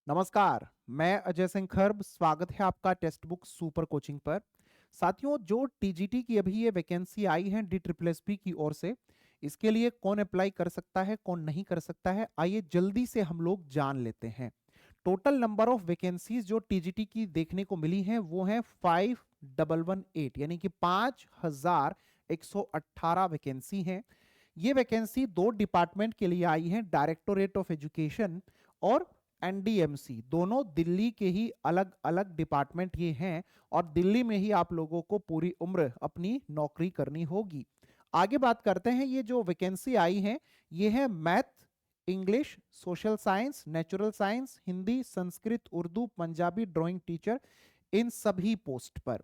नमस्कार, मैं अजय सिंह खर्ब। स्वागत है आपका टेक्स्ट बुक सुपर कोचिंग पर। साथियों, जो टीजीटी की अभी ये वैकेंसी आई है डी ट्रिपल एस पी की ओर से, इसके लिए कौन अप्लाई कर सकता है, कौन नहीं कर सकता है, आइए जल्दी से हम लोग जान लेते हैं। टोटल नंबर ऑफ वैकेंसीज जो टीजीटी की देखने को मिली हैं वो है 5118, यानी कि 5118 वैकेंसी हैं। ये वैकेंसी दो डिपार्टमेंट के लिए आई है, डायरेक्टोरेट ऑफ एजुकेशन और एनडीएमसी। दोनों दिल्ली के ही अलग अलग डिपार्टमेंट ये हैं और दिल्ली में ही आप लोगों को पूरी उम्र अपनी नौकरी करनी होगी। आगे बात करते हैं, ये जो वैकेंसी आई है ये है math, English, social science, natural science, Hindi, Sanskrit, Urdu, Punjabi, drawing teacher, इन सभी पोस्ट पर।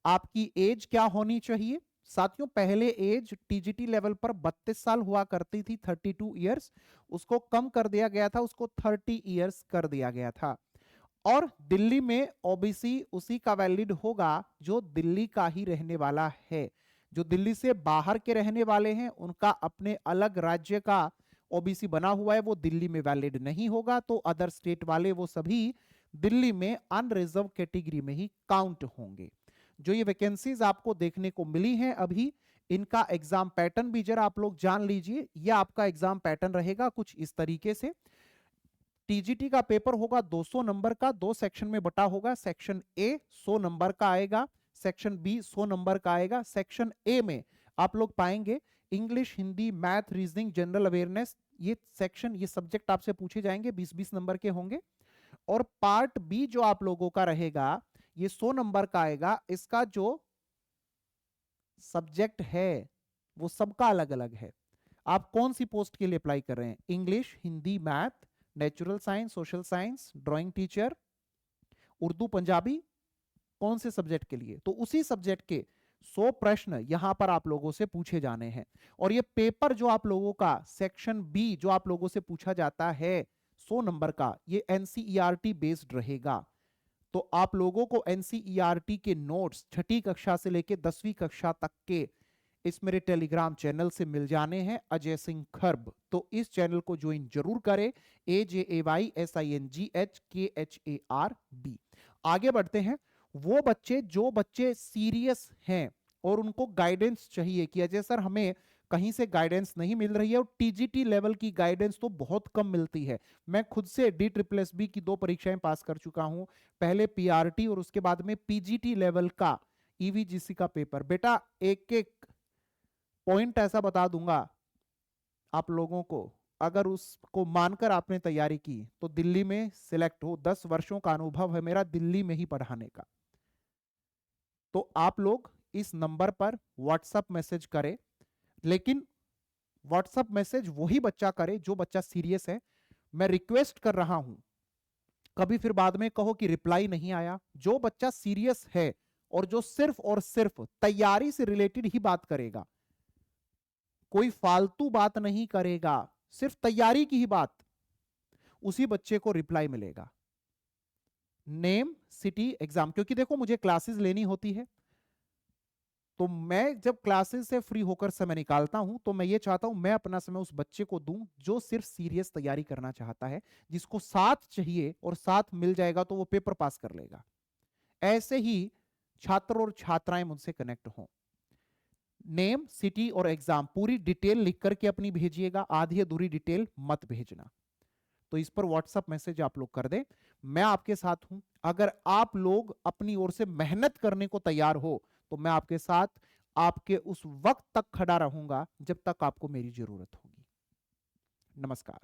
आपकी एज क्या होनी चाहिए? साथियों, पहले एज टीजीटी लेवल पर 32 साल हुआ करती थी, 32 इयर्स। उसको कम कर दिया गया था, उसको 30 इयर्स कर दिया गया था। और दिल्ली में ओबीसी उसी का वैलिड होगा जो दिल्ली का ही रहने वाला है। जो दिल्ली से बाहर के रहने वाले हैं उनका अपने अलग राज्य का ओबीसी बना हुआ है, वो दिल्ली में वैलिड नहीं होगा। तो अदर स्टेट वाले वो सभी दिल्ली में अनरिजर्व कैटेगरी में ही काउंट होंगे। जो ये वैकेंसीज आपको देखने को मिली हैं अभी, इनका एग्जाम पैटर्न भी जरा आप लोग जान लीजिए। ये आपका एग्जाम पैटर्न रहेगा कुछ इस तरीके से। टीजीटी का पेपर होगा 200 नंबर का, दो सेक्शन में बटा होगा। सेक्शन ए 100 नंबर का आएगा, सेक्शन बी 100 नंबर का आएगा। सेक्शन ए में आप लोग पाएंगे English, Hindi, math, reasoning, general awareness. ये सेक्शन, ये सब्जेक्ट आपसे पूछे जाएंगे, 20-20 नंबर के होंगे। और पार्ट बी जो आप लोगों का रहेगा ये 100 नंबर का आएगा। इसका जो सब्जेक्ट है वो सबका अलग अलग है। आप कौन सी पोस्ट के लिए अप्लाई कर रहे हैं? English, Hindi, math, natural science, social science, drawing teacher, Urdu, Punjabi, कौन से सब्जेक्ट के लिए? तो उसी सब्जेक्ट के 100 प्रश्न यहां पर आप लोगों से पूछे जाने हैं। और ये पेपर जो आप लोगों का सेक्शन बी जो आप लोगों से पूछा जाता है 100 नंबर का, ये एनसीईआरटी बेस्ड रहेगा। तो आप लोगों को एनसीईआरटी के नोट्स छठी कक्षा से लेकर 10वीं कक्षा तक के इस मेरे टेलीग्राम चैनल से मिल जाने हैं, अजय सिंह खर्ब। तो इस चैनल को ज्वाइन जरूर करें, AJAYSINGHKHARB। आगे बढ़ते हैं। वो बच्चे जो बच्चे सीरियस हैं और उनको गाइडेंस चाहिए कि अजय सर हमें कहीं से गाइडेंस नहीं मिल रही है, और टीजीटी लेवल की गाइडेंस तो बहुत कम मिलती है। मैं खुद से डी ट्रिपल एस बी की 2 परीक्षाएं पास कर चुका हूं, पहले पीआरटी और उसके बाद में पीजीटी लेवल का ईवीजीसी का पेपर। बेटा एक एक पॉइंट ऐसा बता दूंगा आप लोगों को, अगर उसको मानकर आपने तैयारी की तो दिल्ली में सिलेक्ट हो। 10 वर्षों का अनुभव है मेरा दिल्ली में ही पढ़ाने का। तो आप लोग इस नंबर पर व्हाट्सएप मैसेज करें, लेकिन व्हाट्सएप मैसेज वही बच्चा करे जो बच्चा सीरियस है। मैं रिक्वेस्ट कर रहा हूं, कभी फिर बाद में कहो कि रिप्लाई नहीं आया। जो बच्चा सीरियस है और जो सिर्फ और सिर्फ तैयारी से रिलेटेड ही बात करेगा, कोई फालतू बात नहीं करेगा, सिर्फ तैयारी की ही बात, उसी बच्चे को रिप्लाई मिलेगा। Name, city, exam. क्योंकि देखो मुझे क्लासेस लेनी होती है, तो मैं जब क्लासेस से फ्री होकर समय निकालता हूं तो मैं ये चाहता हूं मैं अपना समय उस बच्चे को दूं जो सिर्फ सीरियस तैयारी करना चाहता है, जिसको 7 चाहिए और 7 मिल जाएगा तो वो पेपर पास कर लेगा। ऐसे ही छात्र और छात्राएं मुझसे कनेक्ट हों। नेम, सिटी और एग्जाम पूरी डिटेल लिख करके अपनी भेजिएगा, आधी अधूरी डिटेल मत भेजना। तो इस पर व्हाट्सएप मैसेज आप लोग कर दें, मैं आपके साथ हूं। अगर आप लोग अपनी ओर से मेहनत करने को तैयार हो तो मैं आपके साथ आपके उस वक्त तक खड़ा रहूंगा जब तक आपको मेरी जरूरत होगी। नमस्कार।